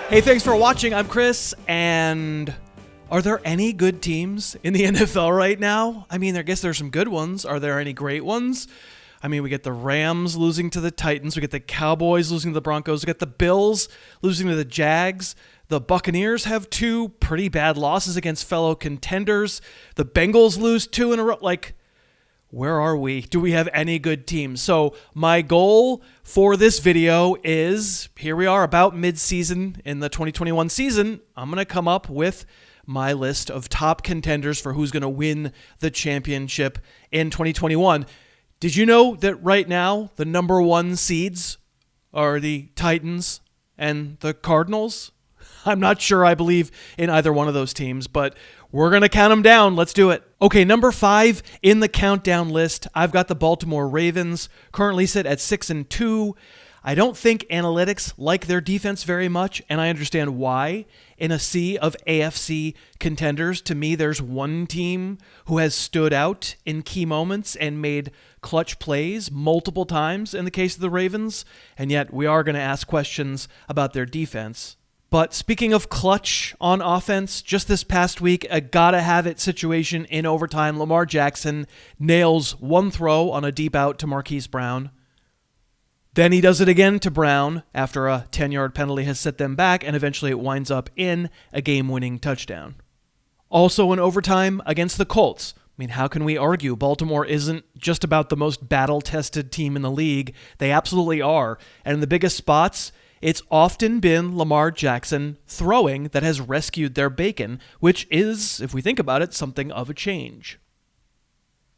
Hey, thanks for watching. I'm Chris, and are there any good teams in the NFL right now? I mean, I guess there's some good ones. Are there any great ones? I mean, we get the Rams losing to the Titans. We get the Cowboys losing to the Broncos. We get the Bills losing to the Jags. The Buccaneers have two pretty bad losses against fellow contenders. The Bengals lose two in a row. Like, where are we? Do we have any good teams? So my goal for this video is, here we are about mid-season in the 2021 season. I'm going to come up with my list of top contenders for who's going to win the championship in 2021. Did you know that right now the number one seeds are the Titans and the Cardinals? I'm not sure I believe in either one of those teams, but we're going to count them down. Let's do it. Okay, number 5 in the countdown list, I've got the Baltimore Ravens, currently sit at 6-2. I don't think analytics like their defense very much, and I understand why. In a sea of AFC contenders, to me, there's one team who has stood out in key moments and made clutch plays multiple times in the case of the Ravens, and yet we are going to ask questions about their defense. But speaking of clutch on offense, just this past week, a gotta-have-it situation in overtime. Lamar Jackson nails one throw on a deep out to Marquise Brown. Then he does it again to Brown after a 10-yard penalty has set them back, and eventually it winds up in a game-winning touchdown. Also in overtime against the Colts. I mean, how can we argue Baltimore isn't just about the most battle-tested team in the league? They absolutely are. And in the biggest spots, it's often been Lamar Jackson throwing that has rescued their bacon, which is, if we think about it, something of a change.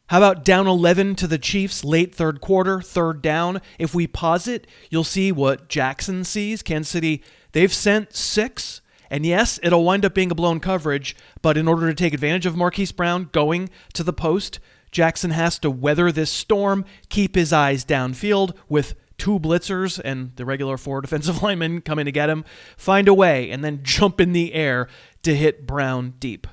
How about down 11 to the Chiefs, late third quarter, third down? If we pause it, you'll see what Jackson sees. Kansas City, they've sent 6. And yes, it'll wind up being a blown coverage, but in order to take advantage of Marquise Brown going to the post, Jackson has to weather this storm, keep his eyes downfield with 2 blitzers and the regular 4 defensive linemen coming to get him, find a way, and then jump in the air to hit Brown deep.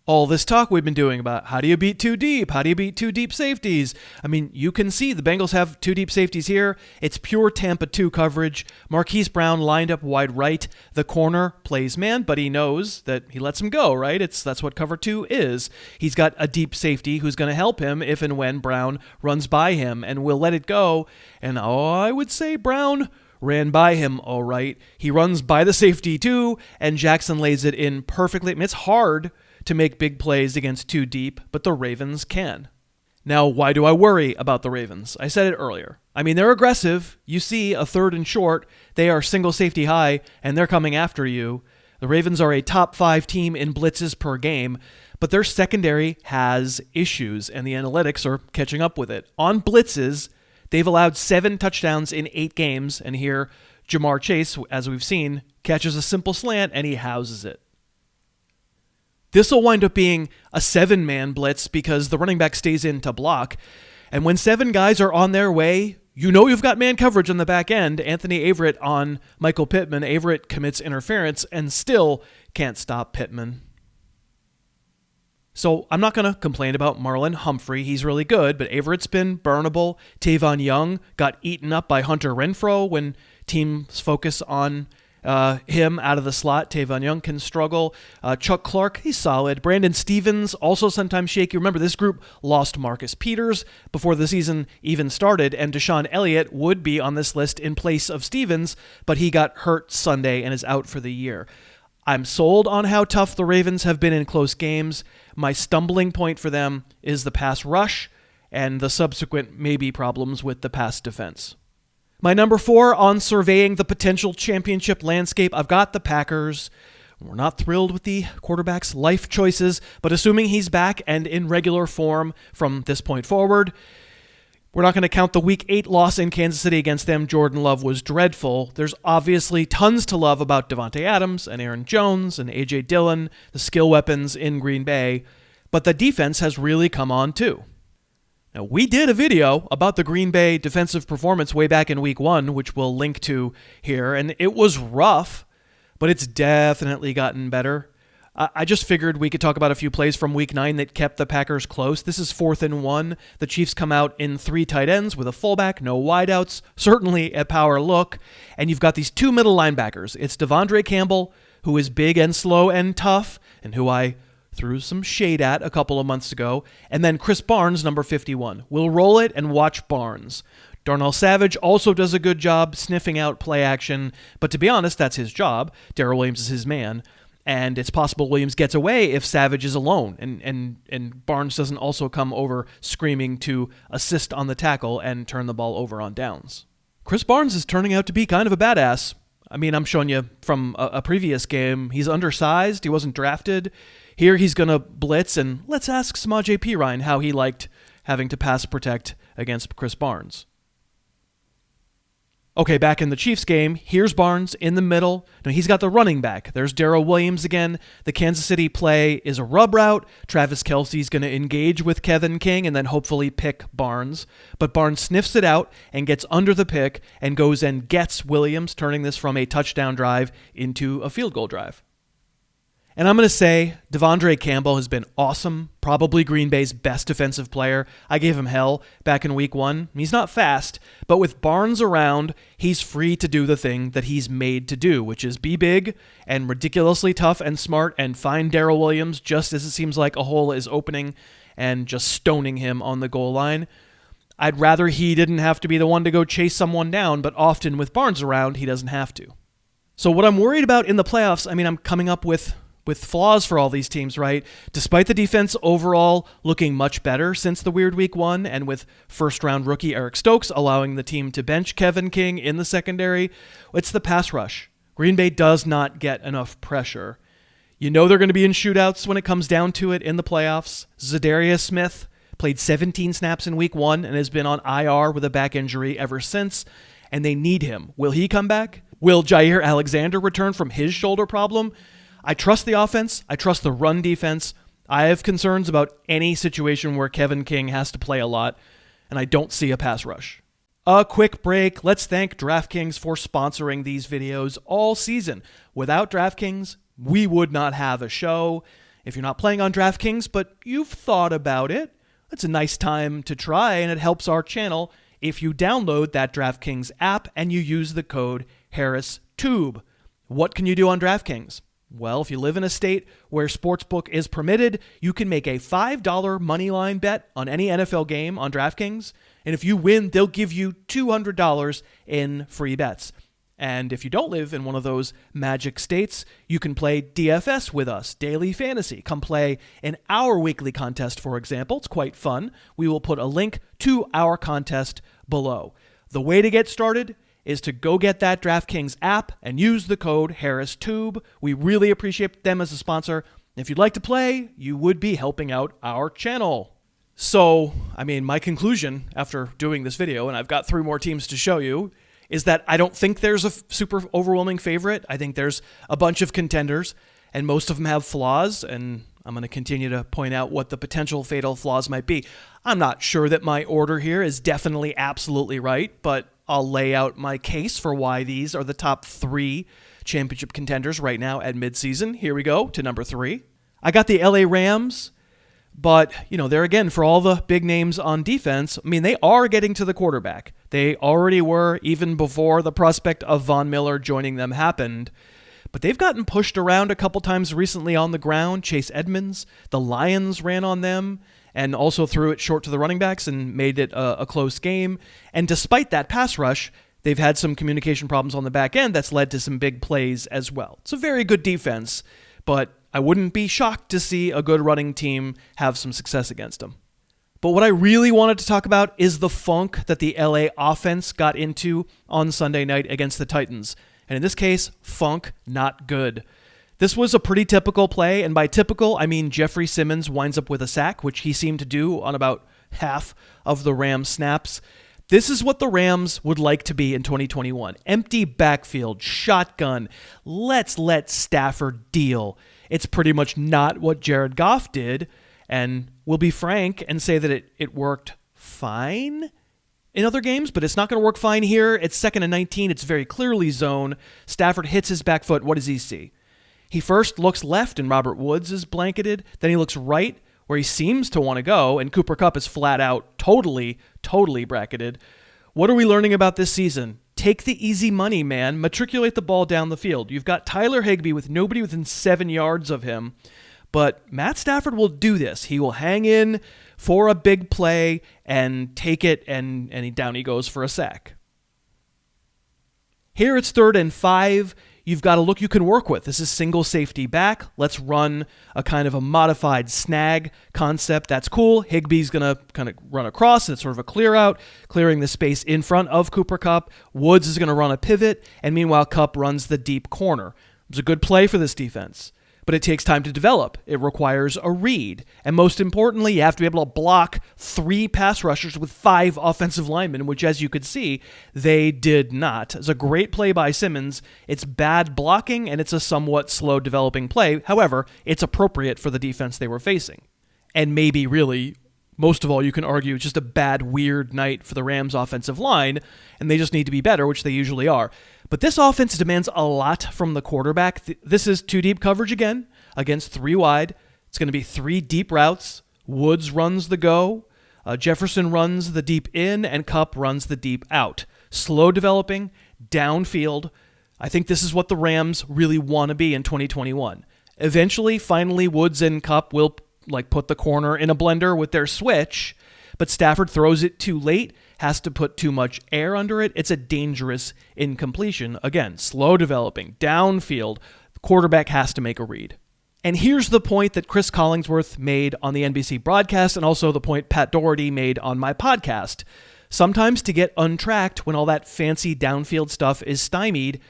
All this talk we've been doing about how do you beat 2 deep? How do you beat 2 deep safeties? I mean, you can see the Bengals have 2 deep safeties here. It's pure Tampa 2 coverage. Marquise Brown lined up wide right. The corner plays man, but he knows that he lets him go, right? That's what cover 2 is. He's got a deep safety who's going to help him if and when Brown runs by him, and will let it go. And I would say Brown ran by him all right. He runs by the safety too, and Jackson lays it in perfectly. I mean, it's hard to make big plays against 2 deep, but the Ravens can. Now, why do I worry about the Ravens? I said it earlier. I mean, they're aggressive. You see a 3rd and short, they are single safety high, and they're coming after you. The Ravens are a top 5 team in blitzes per game, but their secondary has issues, and the analytics are catching up with it. On blitzes, they've allowed 7 touchdowns in 8 games, and here, Jamar Chase, as we've seen, catches a simple slant, and he houses it. This will wind up being a 7-man blitz because the running back stays in to block. And when 7 guys are on their way, you know you've got man coverage on the back end. Anthony Averett on Michael Pittman. Averett commits interference and still can't stop Pittman. So I'm not going to complain about Marlon Humphrey. He's really good, but Averett's been burnable. Tavon Young got eaten up by Hunter Renfrow when teams focus on him out of the slot. Tavon Young can struggle. Chuck Clark, he's solid. Brandon Stevens, also sometimes shaky. Remember, this group lost Marcus Peters before the season even started, and Deshaun Elliott would be on this list in place of Stevens, but he got hurt Sunday and is out for the year. I'm sold on how tough the Ravens have been in close games. My stumbling point for them is the pass rush and the subsequent maybe problems with the pass defense. My number 4 on surveying the potential championship landscape, I've got the Packers. We're not thrilled with the quarterback's life choices, but assuming he's back and in regular form from this point forward, we're not going to count the Week 8 loss in Kansas City against them. Jordan Love was dreadful. There's obviously tons to love about Devontae Adams and Aaron Jones and A.J. Dillon, the skill weapons in Green Bay, but the defense has really come on too. Now, we did a video about the Green Bay defensive performance way back in Week 1, which we'll link to here, and it was rough, but it's definitely gotten better. I just figured we could talk about a few plays from Week 9 that kept the Packers close. This is 4th and 1. The Chiefs come out in 3 tight ends with a fullback, no wideouts, certainly a power look, and you've got these 2 middle linebackers. It's Devondre Campbell, who is big and slow and tough, and who I threw some shade at a couple of months ago, and then Chris Barnes, number 51. We'll roll it and watch Barnes. Darnell Savage also does a good job sniffing out play action, but to be honest, that's his job. Darrell Williams is his man. And it's possible Williams gets away if Savage is alone, and Barnes doesn't also come over screaming to assist on the tackle and turn the ball over on downs. Chris Barnes is turning out to be kind of a badass. I mean, I'm showing you from a previous game. He's undersized. He wasn't drafted. Here he's going to blitz, and let's ask Samaje Perine how he liked having to pass protect against Chris Barnes. Okay, back in the Chiefs game, here's Barnes in the middle. Now he's got the running back. There's Darrell Williams again. The Kansas City play is a rub route. Travis Kelce's going to engage with Kevin King and then hopefully pick Barnes. But Barnes sniffs it out and gets under the pick and goes and gets Williams, turning this from a touchdown drive into a field goal drive. And I'm going to say Devondre Campbell has been awesome, probably Green Bay's best defensive player. I gave him hell back in Week 1. He's not fast, but with Barnes around, he's free to do the thing that he's made to do, which is be big and ridiculously tough and smart and find Darrell Williams just as it seems like a hole is opening and just stoning him on the goal line. I'd rather he didn't have to be the one to go chase someone down, but often with Barnes around, he doesn't have to. So what I'm worried about in the playoffs, I'm coming up with flaws for all these teams, right? Despite the defense overall looking much better since the weird Week 1, and with first-round rookie Eric Stokes allowing the team to bench Kevin King in the secondary, it's the pass rush. Green Bay does not get enough pressure. You know they're going to be in shootouts when it comes down to it in the playoffs. Zadarius Smith played 17 snaps in Week 1 and has been on IR with a back injury ever since, and they need him. Will he come back? Will Jair Alexander return from his shoulder problem? I trust the offense. I trust the run defense. I have concerns about any situation where Kevin King has to play a lot, and I don't see a pass rush. A quick break. Let's thank DraftKings for sponsoring these videos all season. Without DraftKings, we would not have a show. If you're not playing on DraftKings, but you've thought about it, it's a nice time to try, and it helps our channel if you download that DraftKings app and you use the code HarrisTube. What can you do on DraftKings? Well, if you live in a state where sportsbook is permitted, you can make a $5 moneyline bet on any NFL game on DraftKings, and if you win, they'll give you $200 in free bets. And if you don't live in one of those magic states, you can play DFS with us, Daily Fantasy. Come play in our weekly contest, for example. It's quite fun. We will put a link to our contest below. The way to get started is to go get that DraftKings app and use the code HarrisTube. We really appreciate them as a sponsor. If you'd like to play, you would be helping out our channel. So, my conclusion after doing this video, and I've got 3 more teams to show you, is that I don't think there's a super overwhelming favorite. I think there's a bunch of contenders, and most of them have flaws, and I'm going to continue to point out what the potential fatal flaws might be. I'm not sure that my order here is definitely absolutely right, but I'll lay out my case for why these are the top 3 championship contenders right now at midseason. Here we go to number 3. I got the LA Rams, but, they're again, for all the big names on defense, they are getting to the quarterback. They already were even before the prospect of Von Miller joining them happened. But they've gotten pushed around a couple times recently on the ground. Chase Edmonds, the Lions ran on them and also threw it short to the running backs and made it a close game. And despite that pass rush, they've had some communication problems on the back end that's led to some big plays as well. It's a very good defense, but I wouldn't be shocked to see a good running team have some success against them. But what I really wanted to talk about is the funk that the LA offense got into on Sunday night against the Titans. And in this case, funk, not good. This was a pretty typical play, and by typical, I mean Jeffrey Simmons winds up with a sack, which he seemed to do on about half of the Rams snaps. This is what the Rams would like to be in 2021. Empty backfield, shotgun, let's let Stafford deal. It's pretty much not what Jared Goff did, and we'll be frank and say that it worked fine in other games, but it's not going to work fine here. It's 2nd and 19. It's very clearly zone. Stafford hits his back foot. What does he see? He first looks left and Robert Woods is blanketed. Then he looks right where he seems to want to go, and Cooper Kupp is flat out totally bracketed. What are we learning about this season? Take the easy money, man. Matriculate the ball down the field. You've got Tyler Higbee with nobody within 7 yards of him, but Matt Stafford will do this. He will hang in for a big play and take it, and down he goes for a sack. Here it's 3rd and 5. You've got a look you can work with. This is single safety back. Let's run a kind of a modified snag concept. That's cool. Higbee's going to kind of run across. It's sort of a clear out, clearing the space in front of Cooper Kupp. Woods is going to run a pivot, and meanwhile, Kupp runs the deep corner. It was a good play for this defense, but it takes time to develop. It requires a read. And most importantly, you have to be able to block 3 pass rushers with 5 offensive linemen, which, as you could see, they did not. It's a great play by Simmons. It's bad blocking, and it's a somewhat slow developing play. However, it's appropriate for the defense they were facing. And maybe really, most of all, you can argue it's just a bad, weird night for the Rams' offensive line, and they just need to be better, which they usually are. But this offense demands a lot from the quarterback. This is 2 deep coverage again against 3 wide. It's going to be 3 deep routes. Woods runs the go. Jefferson runs the deep in, and Kupp runs the deep out. Slow developing, downfield. I think this is what the Rams really want to be in 2021. Eventually, finally, Woods and Kupp will put the corner in a blender with their switch, but Stafford throws it too late, has to put too much air under it. It's a dangerous incompletion. Again, slow developing, downfield. The quarterback has to make a read. And here's the point that Chris Collingsworth made on the NBC broadcast, and also the point Pat Doherty made on my podcast. Sometimes to get untracked when all that fancy downfield stuff is stymied,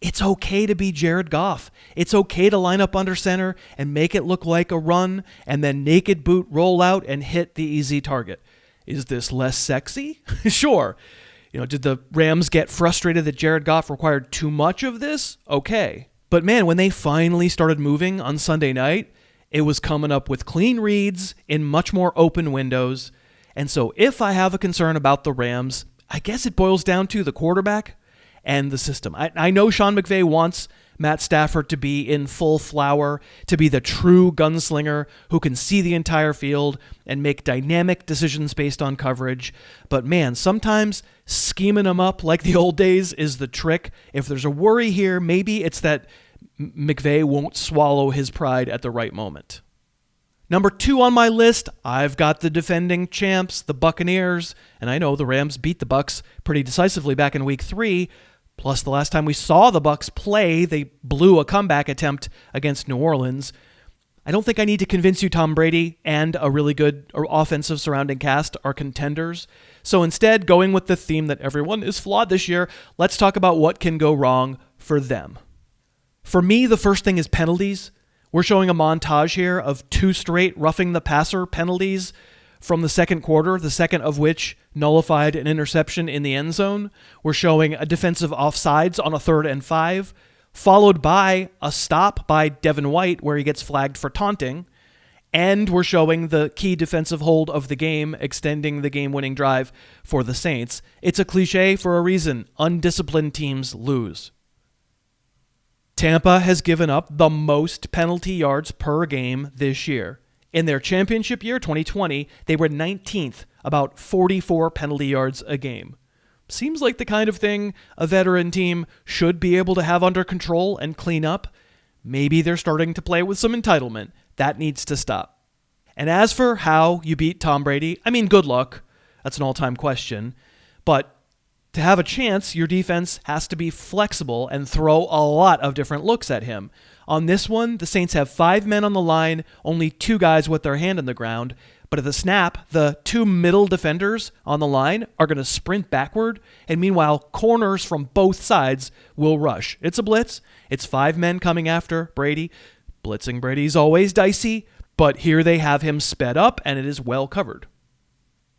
it's okay to be Jared Goff. It's okay to line up under center and make it look like a run, and then naked boot roll out and hit the easy target. Is this less sexy? Sure. Did the Rams get frustrated that Jared Goff required too much of this? Okay. But man, when they finally started moving on Sunday night, it was coming up with clean reads in much more open windows. And so if I have a concern about the Rams, I guess it boils down to the quarterback and the system. I know Sean McVay wants Matt Stafford to be in full flower, to be the true gunslinger who can see the entire field and make dynamic decisions based on coverage. But man, sometimes scheming them up like the old days is the trick. If there's a worry here, maybe it's that McVay won't swallow his pride at the right moment. Number 2 on my list, I've got the defending champs, the Buccaneers. And I know the Rams beat the Bucs pretty decisively back in Week 3. Plus, the last time we saw the Bucs play, they blew a comeback attempt against New Orleans. I don't think I need to convince you Tom Brady and a really good offensive surrounding cast are contenders. So instead, going with the theme that everyone is flawed this year, let's talk about what can go wrong for them. For me, the first thing is penalties. We're showing a montage here of 2 straight roughing the passer penalties from the second quarter, the second of which nullified an interception in the end zone. We're showing a defensive offsides on a 3rd and 5, followed by a stop by Devin White where he gets flagged for taunting. And we're showing the key defensive hold of the game, extending the game-winning drive for the Saints. It's a cliche for a reason. Undisciplined teams lose. Tampa has given up the most penalty yards per game this year. In their championship year, 2020, they were 19th, about 44 penalty yards a game. Seems like the kind of thing a veteran team should be able to have under control and clean up. Maybe they're starting to play with some entitlement. That needs to stop. And as for how you beat Tom Brady, good luck. That's an all-time question. But to have a chance, your defense has to be flexible and throw a lot of different looks at him. On this one, the Saints have 5 men on the line, only 2 guys with their hand on the ground. But at the snap, the 2 middle defenders on the line are going to sprint backward, and meanwhile, corners from both sides will rush. It's a blitz. It's 5 men coming after Brady. Blitzing Brady's always dicey, but here they have him sped up, and it is well covered.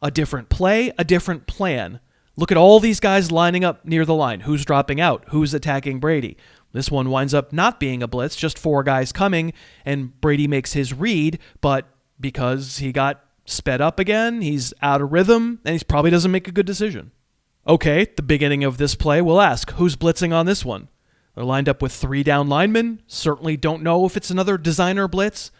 A different play, a different plan. Look at all these guys lining up near the line. Who's dropping out? Who's attacking Brady? This one winds up not being a blitz, just 4 guys coming, and Brady makes his read, but because he got sped up again, he's out of rhythm, and he probably doesn't make a good decision. Okay, at the beginning of this play, we'll ask, who's blitzing on this one? They're lined up with 3 down linemen. Certainly don't know if it's another designer blitz.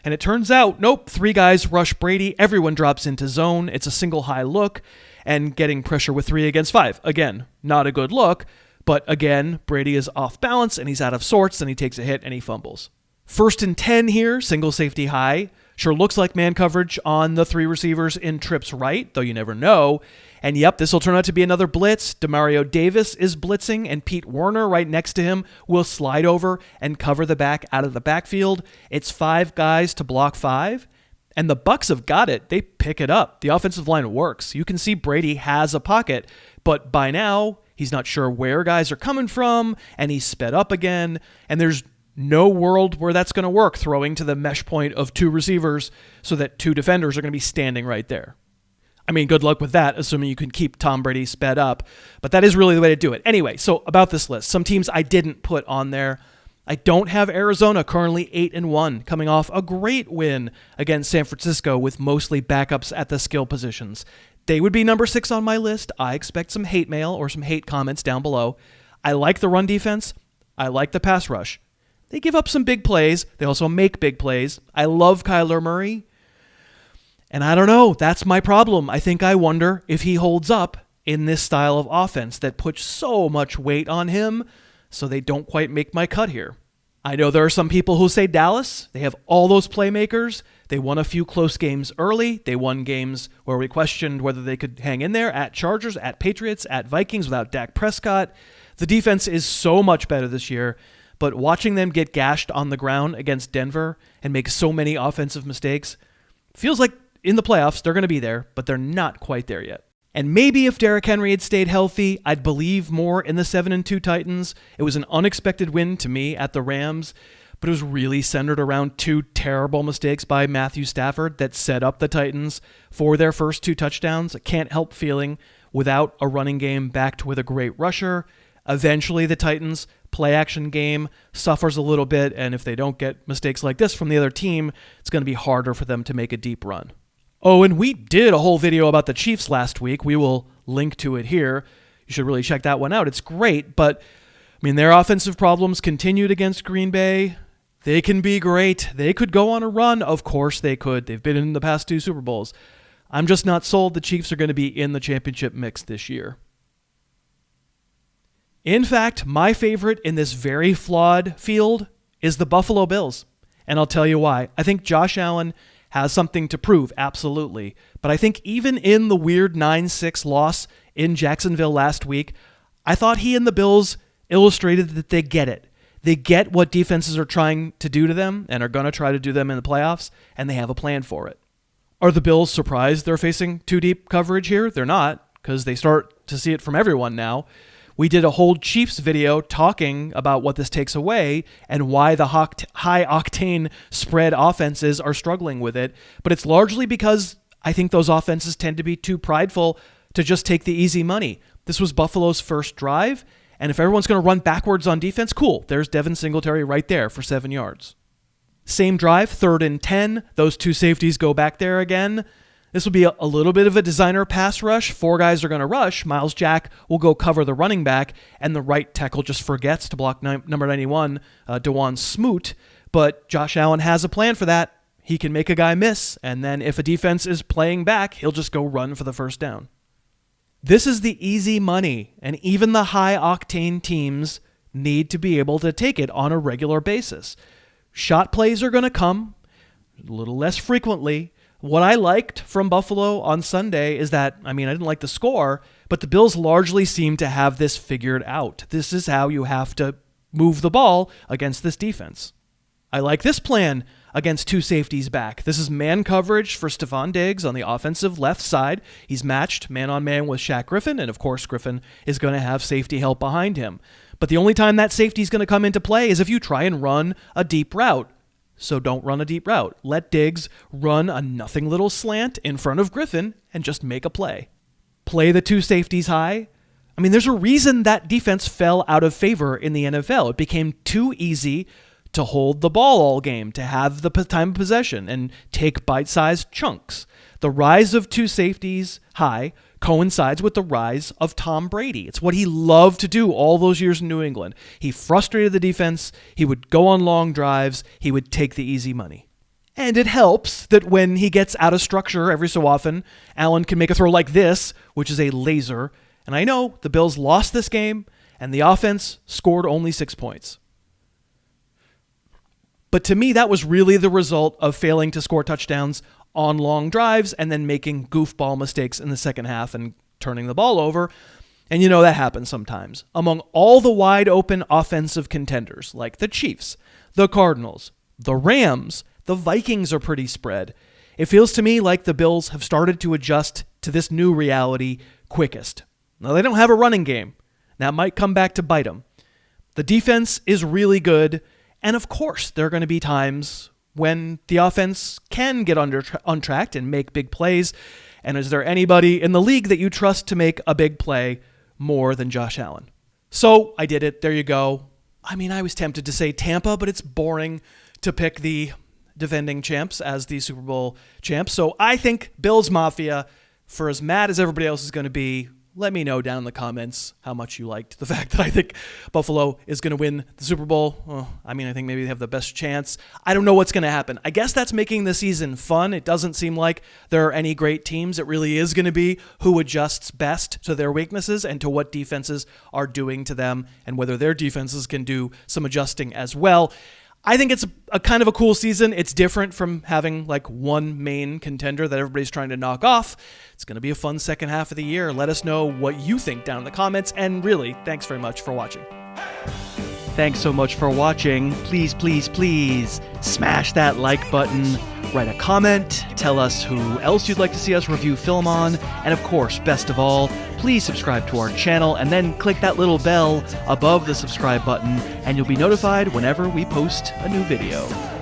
And it turns out, nope, 3 guys rush Brady. Everyone drops into zone. It's a single high look and getting pressure with 3 against 5. Again, not a good look. But again, Brady is off balance and he's out of sorts and he takes a hit and he fumbles. 1st and 10 here, single safety high. Sure looks like man coverage on the 3 receivers in trips right, though you never know. And yep, this will turn out to be another blitz. Demario Davis is blitzing, and Pete Werner right next to him will slide over and cover the back out of the backfield. It's 5 guys to block 5, and the Bucs have got it. They pick it up. The offensive line works. You can see Brady has a pocket, but by now, he's not sure where guys are coming from, and he's sped up again, and there's no world where that's going to work, throwing to the mesh point of 2 receivers so that 2 defenders are going to be standing right there. I mean, good luck with that, assuming you can keep Tom Brady sped up, but that is really the way to do it. Anyway, so about this list, some teams I didn't put on there. I don't have Arizona, currently 8-1, coming off a great win against San Francisco with mostly backups at the skill positions. They would be number 6 on my list. I expect some hate mail or some hate comments down below. I like the run defense. I like the pass rush. They give up some big plays. They also make big plays. I love Kyler Murray. And I don't know. That's my problem. I think I wonder if he holds up in this style of offense that puts so much weight on him so they don't quite make my cut here. I know there are some people who say Dallas. They have all those playmakers. They won a few close games early. They won games where we questioned whether they could hang in there, at Chargers, at Patriots, at Vikings without Dak Prescott. The defense is so much better this year. But watching them get gashed on the ground against Denver and make so many offensive mistakes feels like in the playoffs they're going to be there, but they're not quite there yet. And maybe if Derrick Henry had stayed healthy, I'd believe more in the 7-2 Titans. It was an unexpected win to me at the Rams, but it was really centered around 2 terrible mistakes by Matthew Stafford that set up the Titans for their first 2 touchdowns. I can't help feeling without a running game backed with a great rusher, eventually the Titans' play-action game suffers a little bit, and if they don't get mistakes like this from the other team, it's going to be harder for them to make a deep run. Oh, and we did a whole video about the Chiefs last week. We will link to it here. You should really check that one out. It's great, but I mean, their offensive problems continued against Green Bay. They can be great. They could go on a run. Of course they could. They've been in the past 2 Super Bowls. I'm just not sold the Chiefs are going to be in the championship mix this year. In fact, my favorite in this very flawed field is the Buffalo Bills, and I'll tell you why. I think Josh Allen has something to prove, absolutely, but I think even in the weird 9-6 loss in Jacksonville last week, I thought he and the Bills illustrated that they get it. They get what defenses are trying to do to them and are going to try to do them in the playoffs, and they have a plan for it. Are the Bills surprised they're facing 2 deep coverage here? They're not, because they start to see it from everyone now. We did a whole Chiefs video talking about what this takes away and why the high-octane spread offenses are struggling with it. But it's largely because I think those offenses tend to be too prideful to just take the easy money. This was Buffalo's first drive, and if everyone's going to run backwards on defense, cool. There's Devin Singletary right there for 7 yards. Same drive, 3rd and 10. Those 2 safeties go back there again. This will be a little bit of a designer pass rush. 4 guys are going to rush. Miles Jack will go cover the running back, and the right tackle just forgets to block number 91, DeJuan Smoot. But Josh Allen has a plan for that. He can make a guy miss, and then if a defense is playing back, he'll just go run for the first down. This is the easy money, and even the high-octane teams need to be able to take it on a regular basis. Shot plays are going to come a little less frequently. What I liked from Buffalo on Sunday is that, I didn't like the score, but the Bills largely seem to have this figured out. This is how you have to move the ball against this defense. I like this plan against 2 safeties back. This is man coverage for Stephon Diggs on the offensive left side. He's matched man-on-man with Shaq Griffin, and of course Griffin is going to have safety help behind him. But the only time that safety is going to come into play is if you try and run a deep route. So don't run a deep route. Let Diggs run a nothing little slant in front of Griffin and just make a play. Play the 2 safeties high. There's a reason that defense fell out of favor in the NFL. It became too easy to hold the ball all game, to have the time of possession and take bite-sized chunks. The rise of two safeties high coincides with the rise of Tom Brady. It's what he loved to do all those years in New England. He frustrated the defense. He would go on long drives. He would take the easy money. And it helps that when he gets out of structure every so often, Allen can make a throw like this, which is a laser. And I know the Bills lost this game, and the offense scored only 6 points. But to me, that was really the result of failing to score touchdowns on long drives and then making goofball mistakes in the second half and turning the ball over. And you know that happens sometimes. Among all the wide open offensive contenders, like the Chiefs, the Cardinals, the Rams, the Vikings are pretty spread. It feels to me like the Bills have started to adjust to this new reality quickest. Now, they don't have a running game. That might come back to bite them. The defense is really good, and of course, there are going to be times when the offense can get untracked and make big plays. And is there anybody in the league that you trust to make a big play more than Josh Allen? So I did it. There you go. I mean, I was tempted to say Tampa, but it's boring to pick the defending champs as the Super Bowl champs. So I think Bills Mafia, for as mad as everybody else is going to be, let me know down in the comments how much you liked the fact that I think Buffalo is going to win the Super Bowl. Well, I mean, I think maybe they have the best chance. I don't know what's going to happen. I guess that's making the season fun. It doesn't seem like there are any great teams. It really is going to be who adjusts best to their weaknesses and to what defenses are doing to them and whether their defenses can do some adjusting as well. I think it's a kind of a cool season. It's different from having like one main contender that everybody's trying to knock off. It's going to be a fun second half of the year. Let us know what you think down in the comments. And really, thanks very much for watching. Thanks so much for watching. Please, please, please smash that like button. Write a comment. Tell us who else you'd like to see us review film on. And of course, best of all, please subscribe to our channel and then click that little bell above the subscribe button and you'll be notified whenever we post a new video.